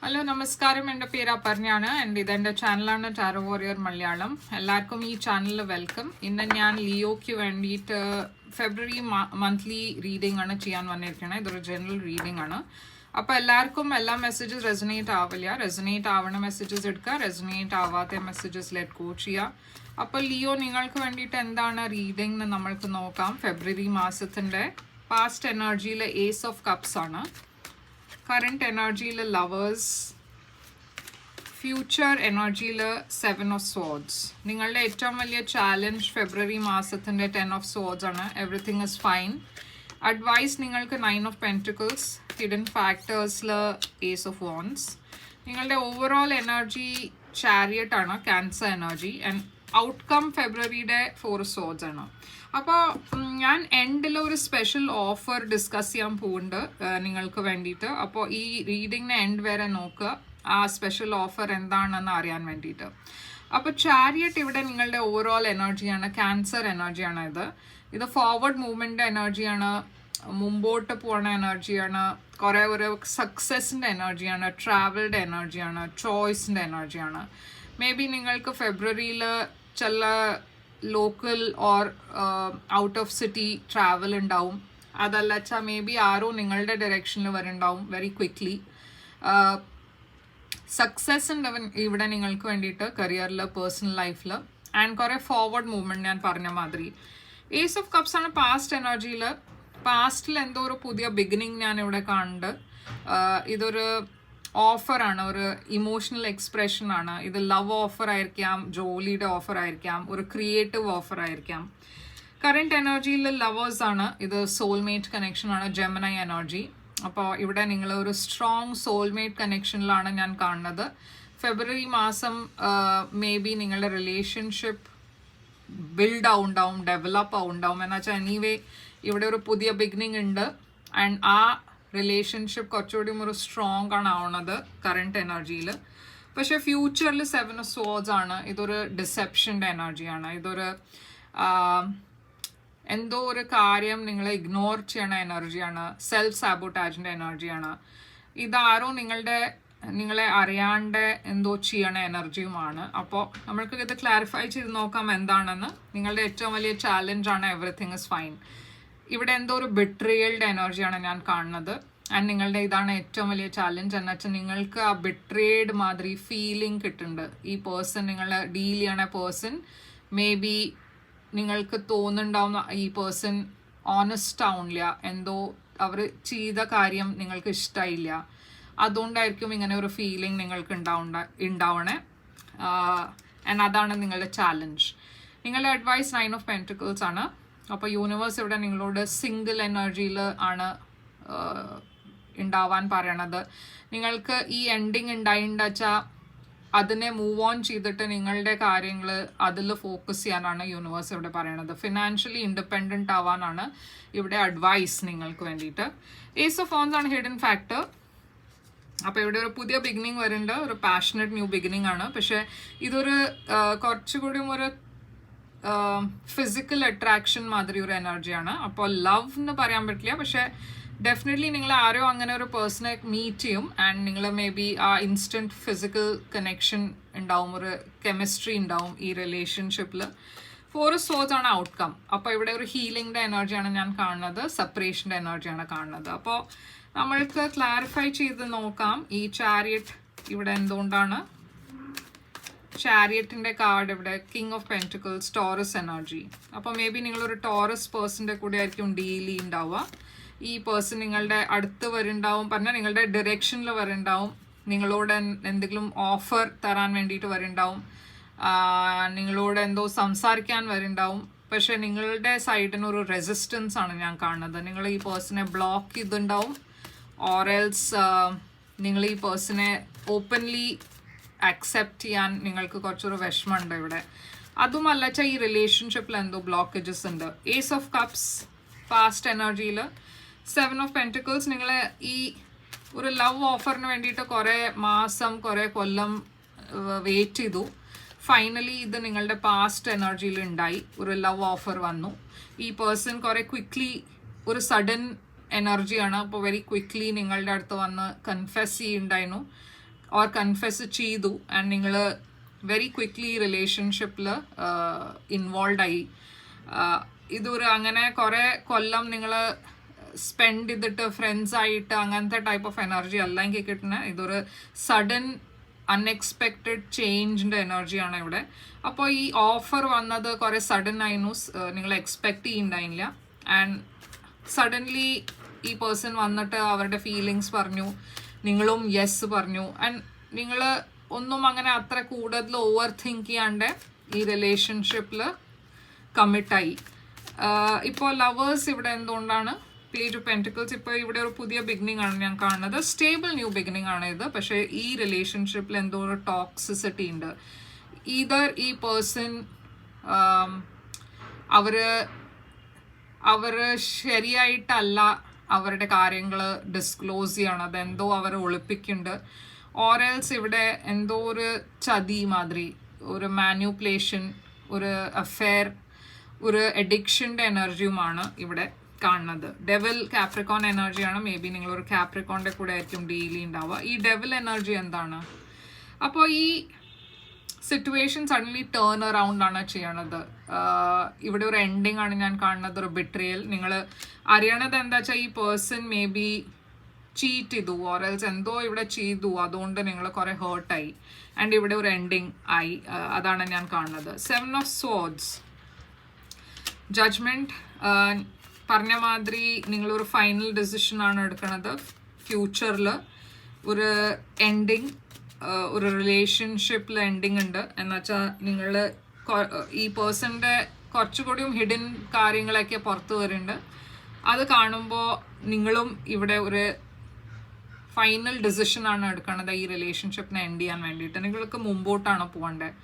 Hello നമസ്കാരം, എൻ്റെ പേര് അപർണയാണ്. എൻ്റെ ചാനലാണ് ടാരോ വാരിയർ മലയാളം. എല്ലാവർക്കും ഈ ചാനലിൽ വെൽക്കം. ഇന്ന് ഞാൻ ലിയോയ്ക്ക് വേണ്ടിയിട്ട് ഫെബ്രുവരി മന്ത്ലി റീഡിംഗ് ആണ് ചെയ്യാൻ വന്നിരിക്കുന്നത്. ഇതൊരു ജനറൽ റീഡിംഗ് ആണ്. അപ്പോൾ എല്ലാവർക്കും എല്ലാ മെസ്സേജസ് റെസനേറ്റ് ആവില്ല. റെസനേറ്റ് ആവണ മെസ്സേജസ് എടുക്കുക, റെസനേറ്റ് ആവാത്ത മെസ്സേജസ് ലെറ്റ് ഗോ ചെയ്യുക. അപ്പോൾ ലിയോ, നിങ്ങൾക്ക് വേണ്ടിയിട്ട് എന്താണ് റീഡിംഗ് എന്ന് നമ്മൾക്ക് നോക്കാം. ഫെബ്രുവരി മാസത്തിൻ്റെ പാസ്റ്റ് എനർജിയിലെ ഏസ് ഓഫ് കപ്സ് ആണ്. കറണ്ട് എനർജിയിൽ ലവേഴ്സ്, ഫ്യൂച്ചർ എനർജിയിൽ 7 ഓഫ് സോഡ്സ്. നിങ്ങളുടെ ഏറ്റവും വലിയ ചാലഞ്ച് ഫെബ്രുവരി മാസത്തിൻ്റെ 10 ഓഫ് സോഡ്സ് ആണ്. Everything is fine. അഡ്വൈസ് നിങ്ങൾക്ക് 9 ഓഫ് പെൻറ്റിക്കിൾസ്, ഹിഡൻ ഫാക്ടേഴ്സിൽ ഏസ് ഓഫ് വോൺസ്. നിങ്ങളുടെ ഓവറോൾ എനർജി ചാരിയറ്റ് ആണ്, ക്യാൻസർ എനർജി. ആൻഡ് ഔട്ട്കം ഫെബ്രുവരിയുടെ 4 സോഡ്സ് ആണ്. അപ്പോൾ ഞാൻ എൻഡിൽ ഒരു സ്പെഷ്യൽ ഓഫർ ഡിസ്കസ് ചെയ്യാൻ പോകുന്നുണ്ട് നിങ്ങൾക്ക് വേണ്ടിയിട്ട്. അപ്പോൾ ഈ റീഡിങ്ങിന് എൻഡ് വരെ നോക്കുക, ആ സ്പെഷ്യൽ ഓഫർ എന്താണെന്ന് അറിയാൻ വേണ്ടിയിട്ട്. അപ്പോൾ ചാരിയറ്റ് ഇവിടെ നിങ്ങളുടെ ഓവറോൾ എനർജിയാണ്, ക്യാൻസർ എനർജിയാണ്. ഇത് ഫോർവേഡ് മൂവ്മെൻറ്റ് എനർജിയാണ്, മുമ്പോട്ട് പോകുന്ന എനർജിയാണ്, കുറേ ഒരു സക്സസിൻ്റെ എനർജിയാണ്, ട്രാവൽഡ് എനർജിയാണ്, ചോയ്സിൻ്റെ എനർജിയാണ്. മേ ബി നിങ്ങൾക്ക് ഫെബ്രുവരിയിൽ ചില local or out of city travel ഉണ്ടാവും. അതല്ല വെച്ചാൽ മേ ബി ആരോ നിങ്ങളുടെ ഡയറക്ഷനിൽ വരുന്നുണ്ടാവും വെരി ക്വിക്ക്ലി. സക്സസ് ഉണ്ട് ഇവിടെ നിങ്ങൾക്ക് വേണ്ടിയിട്ട്, കരിയറിൽ, പേഴ്സണൽ ലൈഫിൽ. ആൻഡ് കുറേ ഫോർവേഡ് മൂവ്മെൻറ്റ് ഞാൻ പറഞ്ഞ മാതിരി. ഏസ് ഓഫ് കപ്സ് ആണ് പാസ്റ്റ് എനർജിയിൽ. പാസ്റ്റിൽ എന്തോ ഒരു പുതിയ ബിഗിനിങ് ഞാൻ ഇവിടെ കാണുന്നുണ്ട്. ഇതൊരു ഓഫറാണ്, ഒരു ഇമോഷണൽ എക്സ്പ്രഷൻ ആണ്. ഇത് ലവ് ഓഫർ ആയിരിക്കാം, ജോലിയുടെ ഓഫർ ആയിരിക്കാം, ഒരു ക്രിയേറ്റീവ് ഓഫർ ആയിരിക്കാം. കറണ്ട് എനർജിയിൽ ലവേഴ്സ് ആണ്. ഇത് സോൾമേറ്റ് കണക്ഷൻ ആണ്, ജെമിനി എനർജി. അപ്പോൾ ഇവിടെ നിങ്ങൾ ഒരു സ്ട്രോങ് സോൾമേറ്റ് കണക്ഷനിലാണ് ഞാൻ കാണുന്നത്. ഫെബ്രുവരി മാസം മേ ബി നിങ്ങളുടെ റിലേഷൻഷിപ്പ് ബിൽഡ് ആവുണ്ടാവും, ഡെവലപ്പ് ആവുണ്ടാവും. എന്ന് വെച്ചാൽ എനിവേ ഇവിടെ ഒരു പുതിയ ബിഗിനിങ് ഉണ്ട്. ആൻഡ് ആ റിലേഷൻഷിപ്പ് കുറച്ചുകൂടി ഒരു സ്ട്രോങ് ആണ് ആവണത് കറണ്ട് എനർജിയിൽ. പക്ഷേ ഫ്യൂച്ചറിൽ 7 ഓഫ് സോഡ്സ് ആണ്. ഇതൊരു ഡിസെപ്ഷൻ്റെ എനർജിയാണ്. ഇതൊരു എന്തോ ഒരു കാര്യം നിങ്ങൾ ഇഗ്നോർ ചെയ്യണ എനർജിയാണ്, സെൽഫ് സാബോട്ടാജിൻ്റെ എനർജിയാണ്. ഇതാരോ നിങ്ങളെ അറിയാണ്ട് എന്തോ ചെയ്യണ എനർജിയുമാണ്. അപ്പോൾ നമ്മൾക്ക് ഇത് ക്ലാരിഫൈ ചെയ്ത് നോക്കാം എന്താണെന്ന്. നിങ്ങളുടെ ഏറ്റവും വലിയ ചാലഞ്ചാണ് എവറിത്തിങ് ഇസ് ഫൈൻ. ഇവിടെ എന്തോ ഒരു ബിട്രിയൽഡ് എനർജിയാണ് ഞാൻ കാണുന്നത്. ആൻഡ് നിങ്ങളുടെ ഇതാണ് ഏറ്റവും വലിയ ചാലഞ്ച്. എന്ന് വെച്ചാൽ നിങ്ങൾക്ക് ആ ബിട്രേഡ് മാതിരി ഫീലിംഗ് കിട്ടുന്നുണ്ട്. ഈ പേഴ്സൺ, നിങ്ങൾ ഡീൽ ചെയ്യണ പേഴ്സൺ മേ ബി നിങ്ങൾക്ക് തോന്നുന്നുണ്ടാവുന്ന ഈ പേഴ്സൺ ഓണസ്റ്റ് ആവുന്നില്ല, എന്തോ അവർ ചെയ്ത കാര്യം നിങ്ങൾക്ക് ഇഷ്ടമായില്ല. അതുകൊണ്ടായിരിക്കും ഇങ്ങനെ ഒരു ഫീലിംഗ് നിങ്ങൾക്ക് ഉണ്ടാവണേ. ആൻഡ് അതാണ് നിങ്ങളുടെ ചാലഞ്ച്. നിങ്ങളുടെ അഡ്വൈസ് 9 ഓഫ് പെൻറ്റിക്കിൾസ് ആണ്. അപ്പോൾ യൂണിവേഴ്സ് ഇവിടെ നിങ്ങളോട് സിംഗിൾ എനർജിയിൽ ആണ് ഉണ്ടാവാൻ പറയണത്. നിങ്ങൾക്ക് ഈ എൻഡിങ് ഉണ്ടായിട്ടുണ്ട് വെച്ചാൽ അതിനെ മൂവ് ഓൺ ചെയ്തിട്ട് നിങ്ങളുടെ കാര്യങ്ങൾ അതിൽ ഫോക്കസ് ചെയ്യാനാണ് യൂണിവേഴ്സ് ഇവിടെ പറയണത്. ഫിനാൻഷ്യലി ഇൻഡിപെൻഡൻ്റ് ആവാനാണ് ഇവിടെ അഡ്വൈസ് നിങ്ങൾക്ക് വേണ്ടിയിട്ട്. ഏസ് ഓഫ് വോൺസ് ആണ് ഹിഡൻ ഫാക്ടർ. അപ്പോൾ ഇവിടെ ഒരു പുതിയ ബിഗിനിങ് വരുന്നുണ്ട്, ഒരു പാഷനറ്റ് ന്യൂ ബിഗിനിങ് ആണ്. പക്ഷേ ഇതൊരു കുറച്ചുകൂടി ഒരു ഫിസിക്കൽ അട്രാക്ഷൻ മാതിരി ഒരു എനർജിയാണ്. അപ്പോൾ ലവ് എന്ന് പറയാൻ പറ്റില്ല, പക്ഷേ ഡെഫിനറ്റ്ലി നിങ്ങൾ ആരോ അങ്ങനെ ഒരു പേഴ്സണെ മീറ്റ് ചെയ്യും. ആൻഡ് നിങ്ങൾ മേ ബി ആ ഇൻസ്റ്റൻറ്റ് ഫിസിക്കൽ കണക്ഷൻ ഉണ്ടാവും, ഒരു കെമിസ്ട്രി ഉണ്ടാവും ഈ റിലേഷൻഷിപ്പിൽ. 4 സോഡ്സ് ആണ് ഔട്ട്കം. അപ്പോൾ ഇവിടെ ഒരു ഹീലിംഗിൻ്റെ എനർജിയാണ് ഞാൻ കാണുന്നത്, സെപ്പറേഷൻ്റെ എനർജിയാണ് കാണുന്നത്. അപ്പോൾ നമ്മൾക്ക് ക്ലാരിഫൈ ചെയ്ത് നോക്കാം ഈ ചാരിയറ്റ് ഇവിടെ എന്തുകൊണ്ടാണ്. ചാരിയറ്റിൻ്റെ കാർഡ് ഇവിടെ king of pentacles, Taurus energy. അപ്പോൾ മേ ബി നിങ്ങളൊരു ടോറസ് പേഴ്സൻ്റെ കൂടെ ആയിരിക്കും ഡീലി ഉണ്ടാവുക. ഈ പേഴ്സൺ നിങ്ങളുടെ അടുത്ത് വരുന്നുണ്ടാവും, പറഞ്ഞാൽ നിങ്ങളുടെ ഡയറക്ഷനിൽ വരുന്നുണ്ടാവും, നിങ്ങളോട് എന്തെങ്കിലും ഓഫർ തരാൻ വേണ്ടിയിട്ട് വരുന്നുണ്ടാവും, നിങ്ങളോട് എന്തോ സംസാരിക്കാൻ വരുന്നുണ്ടാവും. പക്ഷേ നിങ്ങളുടെ സൈഡിന് ഒരു റെസിസ്റ്റൻസ് ആണ് ഞാൻ കാണുന്നത്. നിങ്ങൾ ഈ പേഴ്സണെ ബ്ലോക്ക് ചെയ്തിട്ടുണ്ടാവും, ഓറെൽസ് നിങ്ങൾ ഈ പേഴ്സണെ ഓപ്പൺലി അക്സെപ്റ്റ് ചെയ്യാൻ നിങ്ങൾക്ക് കുറച്ചൊരു വിഷമമുണ്ട് ഇവിടെ. അതുമല്ല വെച്ചാൽ ഈ റിലേഷൻഷിപ്പിൽ എന്തോ ബ്ലോക്കേജസ് ഉണ്ട്. ഏസ് ഓഫ് കപ്സ് പാസ്റ്റ് എനർജിയിൽ, 7 ഓഫ് പെൻറ്റിക്കിൾസ്. നിങ്ങൾ ഈ ഒരു ലവ് ഓഫറിന് വേണ്ടിയിട്ട് കുറേ മാസം, കുറേ കൊല്ലം വെയിറ്റ് ചെയ്തു. ഫൈനലി ഇത് നിങ്ങളുടെ പാസ്റ്റ് എനർജിയിൽ ഉണ്ടായി, ഒരു ലവ് ഓഫർ വന്നു. ഈ പേഴ്സൺ കുറേ ക്വിക്ക്ലി, ഒരു സഡൻ എനർജിയാണ്. അപ്പോൾ വെരി ക്വിക്ക്ലി നിങ്ങളുടെ അടുത്ത് വന്ന് കൺഫെസ് ചെയ്യുന്നുണ്ടായിരുന്നു. ഓർ കൺഫെസ് ചെയ്തു ആൻഡ് നിങ്ങൾ വെരി ക്വിക്ക്ലി റിലേഷൻഷിപ്പിൽ ഇൻവോൾവ് ആയി. ഇതൊരു അങ്ങനെ കുറേ കൊല്ലം നിങ്ങൾ സ്പെൻഡ് ചെയ്തിട്ട് ഫ്രണ്ട്സ് ആയിട്ട് അങ്ങനത്തെ ടൈപ്പ് ഓഫ് എനർജി അല്ല എനിക്ക് കിട്ടുന്നത്. ഇതൊരു സഡൻ അൺഎക്സ്പെക്റ്റഡ് ചേഞ്ചിൻ്റെ എനർജിയാണ് ഇവിടെ. അപ്പോൾ ഈ ഓഫർ വന്നത് കുറേ സഡൻ ആയിരുന്നു, നിങ്ങൾ എക്സ്പെക്റ്റ് ചെയ്യുന്നുണ്ടായില്ല. ആൻഡ് സഡൻലി ഈ പേഴ്സൺ വന്നിട്ട് അവരുടെ ഫീലിങ്സ് പറഞ്ഞു, നിങ്ങളും യെസ് പറഞ്ഞു. ആൻഡ് നിങ്ങൾ ഒന്നും അങ്ങനെ അത്ര കൂടുതൽ ഓവർ തിങ്ക് ചെയ്യാണ്ട് ഈ റിലേഷൻഷിപ്പിൽ കമ്മിറ്റായി. ഇപ്പോൾ ലവേഴ്സ് ഇവിടെ എന്തുകൊണ്ടാണ് പേജ് ഓഫ് പെന്റിക്കിൾസ്, ഇപ്പോൾ ഇവിടെ ഒരു പുതിയ ബിഗിനിങ് ആണ് ഞാൻ കാണുന്നത്. സ്റ്റേബിൾ ന്യൂ ബിഗിനിങ് ആണ് ഇത്. പക്ഷേ ഈ റിലേഷൻഷിപ്പിൽ എന്തോ ഒരു ടോക്സിസിറ്റി ഉണ്ട്. ഈതർ ഈ പേഴ്സൺ അവർ ശരിയായിട്ടല്ല അവരുടെ കാര്യങ്ങൾ ഡിസ്ക്ലോസ് ചെയ്യണം, അതെന്തോ അവർ ഒളിപ്പിക്കുന്നുണ്ട്. ഓറൽസ് ഇവിടെ എന്തോ ഒരു ചതി മാതിരി, ഒരു മാനിപ്പുലേഷൻ, ഒരു അഫെയർ, ഒരു അഡിക്ഷൻ്റെ എനർജിയുമാണ് ഇവിടെ കാണുന്നത്. ഡെവിൽ കാപ്രിക്കോൺ എനർജിയാണ്. മേ ബി നിങ്ങളൊരു കാപ്രിക്കോണിൻ്റെ കൂടെ ആയിരിക്കും ഡെയിലി ഉണ്ടാവുക. ഈ ഡെവിൽ എനർജി എന്താണ്? അപ്പോൾ ഈ സിറ്റുവേഷൻ സഡൻലി ടേൺ അറൗണ്ട് ആണ് ചെയ്യണത്. ഇവിടെ ഒരു എൻഡിങ് ആണ് ഞാൻ കാണുന്നത്, ഒരു ബിട്രിയൽ. നിങ്ങൾ അറിയണത് എന്താ വെച്ചാൽ ഈ പേഴ്സൺ മേ ബി ചീറ്റ് ചെയ്തു, ഓറൽസ് എന്തോ ഇവിടെ ചെയ്തു, അതുകൊണ്ട് നിങ്ങൾ കുറേ ഹേർട്ടായി. ആൻഡ് ഇവിടെ ഒരു എൻഡിങ് ആയി, അതാണ് ഞാൻ കാണുന്നത്. 7 of Swords, ജഡ്ജ്മെൻറ്റ്. പറഞ്ഞ മാതിരി നിങ്ങളൊരു ഫൈനൽ ഡിസിഷനാണ് എടുക്കുന്നത്. ഫ്യൂച്ചറിൽ ഒരു എൻഡിങ്, ഒരു റിലേഷൻഷിപ്പിൽ എൻഡിങ് ഉണ്ട്. എന്നുവെച്ചാൽ നിങ്ങൾ ഈ പേഴ്സണിൻ്റെ കുറച്ചുകൂടിയും ഹിഡൻ കാര്യങ്ങളൊക്കെ പുറത്ത് വരുന്നുണ്ട്. അത് കാണുമ്പോൾ നിങ്ങളും ഇവിടെ ഒരു ഫൈനൽ ഡിസിഷനാണ് എടുക്കുന്നത് ഈ റിലേഷൻഷിപ്പിനെ എൻഡ് ചെയ്യാൻ വേണ്ടിയിട്ട്. നിങ്ങൾക്ക് മുമ്പോട്ടാണ് പോകേണ്ടത്.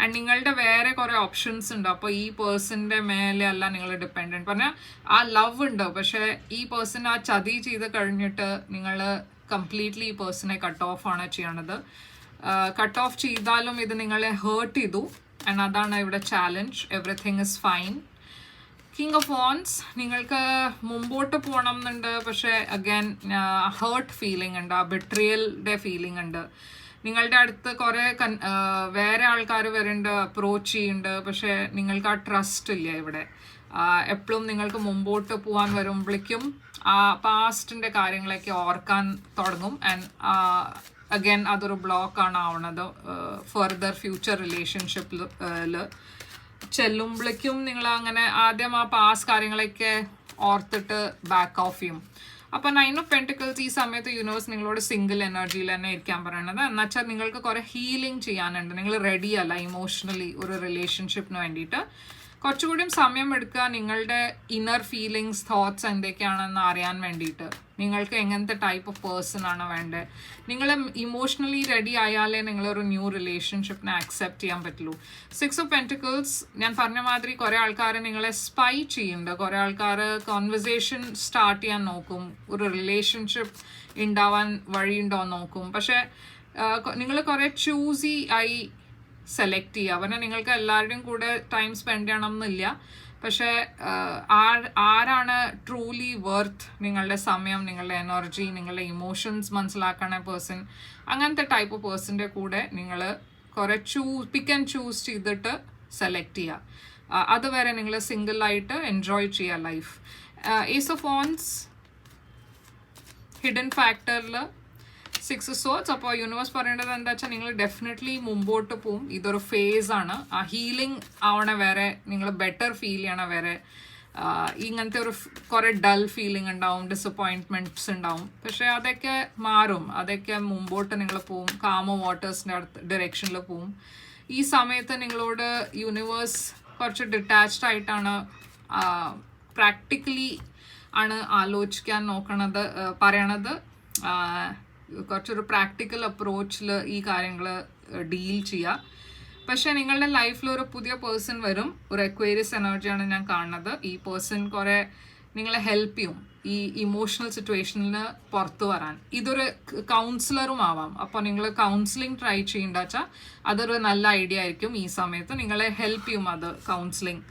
ആൻഡ് നിങ്ങളുടെ വേറെ കുറേ ഓപ്ഷൻസ് ഉണ്ട്. അപ്പോൾ ഈ പേഴ്സണിൻ്റെ മേലെ അല്ല നിങ്ങൾ ഡിപ്പെൻഡൻറ്റ്. പറഞ്ഞാൽ ആ ലവ് ഉണ്ട്, പക്ഷേ ഈ പേഴ്സൺ ആ ചതി ചെയ്ത് കഴിഞ്ഞിട്ട് നിങ്ങൾ കംപ്ലീറ്റ്ലി ഈ പേഴ്സണെ കട്ട് ഓഫ് ആണ് ചെയ്യണത്. കട്ട് ഓഫ് ചെയ്താലും ഇത് നിങ്ങളെ ഹേർട്ട് ചെയ്തു. ആൻഡ് അതാണ് ഇവിടെ challenge. Everything is fine. King of wands, നിങ്ങൾക്ക് മുമ്പോട്ട് പോകണം എന്നുണ്ട്, പക്ഷേ അഗൈൻ ഹേർട്ട് ഫീലിംഗ് ഉണ്ട്, ആ ബിട്രിയലിൻ്റെ ഫീലിംഗ് ഉണ്ട്. നിങ്ങളുടെ അടുത്ത് കുറേ വേറെ ആൾക്കാർ വരുന്നുണ്ട്, അപ്രോച്ച് ചെയ്യുന്നുണ്ട്, പക്ഷേ നിങ്ങൾക്ക് ആ ട്രസ്റ്റ് ഇല്ല ഇവിടെ. എപ്പോഴും നിങ്ങൾക്ക് മുമ്പോട്ട് പോകാൻ വരുമ്പോഴേക്കും ആ പാസ്റ്റിൻ്റെ കാര്യങ്ങളൊക്കെ ഓർക്കാൻ തുടങ്ങും. ആൻഡ് അഗൈൻ അതൊരു ബ്ലോക്കാണ് ആവണത് ഫർദർ ഫ്യൂച്ചർ റിലേഷൻഷിപ്പിൽ ചെല്ലുമ്പോഴേക്കും നിങ്ങൾ അങ്ങനെ ആദ്യം ആ പാസ് കാര്യങ്ങളൊക്കെ ഓർത്തിട്ട് ബാക്ക് ഓഫ് ചെയ്യും. അപ്പോൾ 9 of Pentacles ഈ സമയത്ത് യൂണിവേഴ്സ് നിങ്ങളോട് സിംഗിൾ എനർജിയിൽ തന്നെ ഇരിക്കാൻ പറയണത്. എന്നുവെച്ചാൽ നിങ്ങൾക്ക് കുറേ ഹീലിംഗ് ചെയ്യാനുണ്ട്. നിങ്ങൾ റെഡി അല്ല ഇമോഷണലി ഒരു റിലേഷൻഷിപ്പിന് വേണ്ടിയിട്ട്. കുറച്ചുകൂടിയും സമയം എടുക്കുക നിങ്ങളുടെ ഇന്നർ ഫീലിങ്സ്, തോട്ട്സ് എന്തൊക്കെയാണെന്ന് അറിയാൻ വേണ്ടിയിട്ട്. നിങ്ങൾക്ക് എങ്ങനത്തെ ടൈപ്പ് ഓഫ് പേഴ്സൺ ആണ് വേണ്ടത്. നിങ്ങൾ ഇമോഷണലി റെഡി ആയാലേ നിങ്ങളൊരു ന്യൂ റിലേഷൻഷിപ്പിനെ അക്സെപ്റ്റ് ചെയ്യാൻ പറ്റുള്ളൂ. 6 of Pentacles, ഞാൻ പറഞ്ഞ മാതിരി കുറേ ആൾക്കാർ നിങ്ങളെ സ്പൈ ചെയ്യുന്നുണ്ട്. കുറേ ആൾക്കാർ കോൺവെർസേഷൻ സ്റ്റാർട്ട് ചെയ്യാൻ നോക്കും, ഒരു റിലേഷൻഷിപ്പ് ഉണ്ടാവാൻ വഴിയുണ്ടോ നോക്കും. പക്ഷേ നിങ്ങൾ കുറേ ചൂസി ആയി സെലക്ട് ചെയ്യുക. അവനെ നിങ്ങൾക്ക് എല്ലാവരുടെയും കൂടെ ടൈം സ്പെൻഡ് ചെയ്യണം എന്നില്ല. പക്ഷേ ആരാണ് ട്രൂലി വർത്ത് നിങ്ങളുടെ സമയം, നിങ്ങളുടെ എനർജി, നിങ്ങളുടെ ഇമോഷൻസ് മനസ്സിലാക്കണ പേഴ്സൺ, അങ്ങനത്തെ ടൈപ്പ് ഓഫ് പേഴ്സൻ്റെ കൂടെ നിങ്ങൾ കുറേ പിക്ക് ആൻഡ് ചൂസ് ചെയ്തിട്ട് സെലക്ട് ചെയ്യുക. അതുവരെ നിങ്ങൾ സിംഗിളായിട്ട് എൻജോയ് ചെയ്യുക life. Ace of wands hidden ഫാക്ടറിൽ 6 of Swords. അപ്പോൾ യൂണിവേഴ്സ് പറയേണ്ടത് എന്താ വെച്ചാൽ നിങ്ങൾ ഡെഫിനറ്റ്ലി മുമ്പോട്ട് പോവും. ഇതൊരു ഫേസ് ആണ്. ആ ഹീലിംഗ് ആവണ വരെ, നിങ്ങൾ ബെറ്റർ ഫീൽ ചെയ്യണ വരെ ഇങ്ങനത്തെ ഒരു കുറേ ഡൾ ഫീലിംഗ് ഉണ്ടാവും, ഡിസപ്പോയിൻറ്റ്മെൻറ്റ്സ് ഉണ്ടാവും. പക്ഷേ അതൊക്കെ മാറും. അതൊക്കെ മുമ്പോട്ട് നിങ്ങൾ പോവും, കാമോ വാട്ടേഴ്സിൻ്റെ അടുത്ത് ഡയറക്ഷനിൽ പോവും. ഈ സമയത്ത് നിങ്ങളോട് യൂണിവേഴ്സ് കുറച്ച് ഡിറ്റാച്ച്ഡ് ആയിട്ടാണ്, പ്രാക്ടിക്കലി ആണ് ആലോചിക്കാൻ നോക്കണത്, പറയണത്. കുറച്ചൊരു പ്രാക്ടിക്കൽ അപ്രോച്ചിൽ ഈ കാര്യങ്ങൾ ഡീൽ ചെയ്യുക. പക്ഷേ നിങ്ങളുടെ ലൈഫിൽ ഒരു പുതിയ പേഴ്സൺ വരും. ഒരു അക്വേരിയസ് എനർജിയാണ് ഞാൻ കാണുന്നത്. ഈ പേഴ്സൺ കുറേ നിങ്ങളെ ഹെൽപ്പ് ചെയ്യും ഈ ഇമോഷണൽ സിറ്റുവേഷനിൽ പുറത്തു വരാൻ. ഇതൊരു കൗൺസിലറും ആവാം. അപ്പോൾ നിങ്ങൾ കൗൺസിലിംഗ് ട്രൈ ചെയ്യേണ്ട വെച്ചാൽ അതൊരു നല്ല ഐഡിയ ആയിരിക്കും. ഈ സമയത്ത് നിങ്ങളെ ഹെൽപ്പ് ചെയ്യും അത് counselling,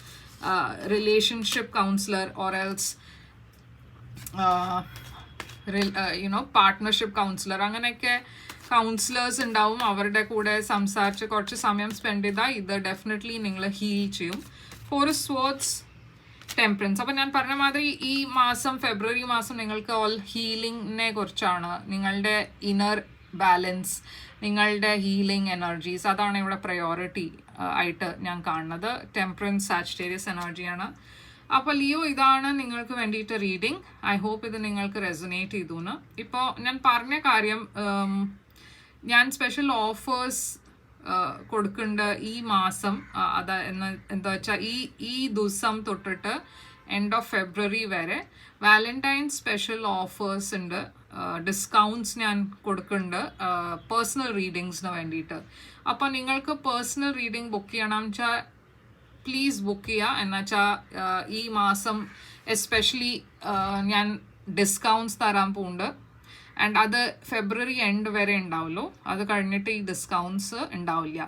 relationship councillor or else partnership councillor അങ്ങനെയൊക്കെ കൗൺസിലേഴ്സ് ഉണ്ടാവും. അവരുടെ കൂടെ സംസാരിച്ച് കുറച്ച് സമയം സ്പെൻഡ് ചെയ്താൽ ഇത് ഡെഫിനറ്റ്ലി നിങ്ങൾ ഹീൽ ചെയ്യും. 4 of Swords, ടെമ്പറൻസ്. അപ്പം ഞാൻ പറഞ്ഞ മാതിരി ഈ മാസം ഫെബ്രുവരി മാസം നിങ്ങൾക്ക് ഓൾ ഹീലിംഗിനെ കുറിച്ചാണ്. നിങ്ങളുടെ ഇന്നർ ബാലൻസ്, നിങ്ങളുടെ ഹീലിംഗ് എനർജീസ്, അതാണ് ഇവിടെ പ്രയോറിറ്റി ആയിട്ട് ഞാൻ കാണുന്നത്. ടെമ്പറൻസ് സാജിറ്റേറിയസ് എനർജിയാണ്. അപ്പോൾ ലിയോ, ഇതാണ് നിങ്ങൾക്ക് വേണ്ടിയിട്ട് റീഡിങ്. ഐ ഹോപ്പ് ഇത് നിങ്ങൾക്ക് റെസൊനേറ്റ് ചെയ്തു എന്ന്. ഇപ്പോൾ ഞാൻ പറഞ്ഞ കാര്യം, ഞാൻ സ്പെഷ്യൽ ഓഫേഴ്സ് കൊടുക്കേണ്ട ഈ മാസം, എന്താ വെച്ചാൽ ഈ ദിവസം തൊട്ടിട്ട് എൻഡ് ഓഫ് ഫെബ്രുവരി വരെ വാലന്റൈൻസ് സ്പെഷ്യൽ ഓഫേഴ്സ് ഉണ്ട്. ഡിസ്കൗണ്ട്സ് ഞാൻ കൊടുക്കുന്നുണ്ട് പേഴ്സണൽ റീഡിങ്സിന് വേണ്ടിയിട്ട്. അപ്പോൾ നിങ്ങൾക്ക് പേഴ്സണൽ റീഡിങ് ബുക്ക് ചെയ്യണം വെച്ചാൽ പ്ലീസ് ബുക്ക് ചെയ്യുക. എന്നുവെച്ചാൽ ഈ മാസം എസ്പെഷ്യലി ഞാൻ ഡിസ്കൗണ്ട്സ് തരാൻ പോകുന്നുണ്ട്. ആൻഡ് അത് ഫെബ്രുവരി എൻഡ് വരെ ഉണ്ടാവുള്ളൂ. അത് കഴിഞ്ഞിട്ട് ഈ ഡിസ്കൗണ്ട്സ് ഉണ്ടാവില്ല.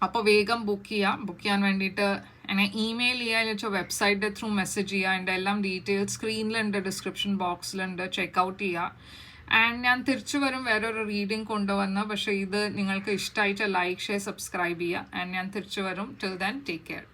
അപ്പോൾ വേഗം ബുക്ക് ചെയ്യാൻ വേണ്ടിയിട്ട് എന്നെ ഇമെയിൽ ചെയ്യുക, വെച്ചാൽ വെബ്സൈറ്റ് ത്രൂ മെസ്സേജ് ചെയ്യുക. എൻ്റെ എല്ലാം ഡീറ്റെയിൽസ് സ്ക്രീനിലുണ്ട്, ഡിസ്ക്രിപ്ഷൻ ബോക്സിലുണ്ട്, ചെക്കൗട്ട് ചെയ്യുക. ആൻഡ് ഞാൻ തിരിച്ചു വരും വേറൊരു റീഡിങ് കൊണ്ടുവന്ന്. പക്ഷേ ഇത് നിങ്ങൾക്ക് ഇഷ്ടമായിട്ട് ലൈക്ക്, ഷെയർ, സബ്സ്ക്രൈബ് ചെയ്യുക. ആൻഡ് ഞാൻ തിരിച്ചു വരും. Till then take care.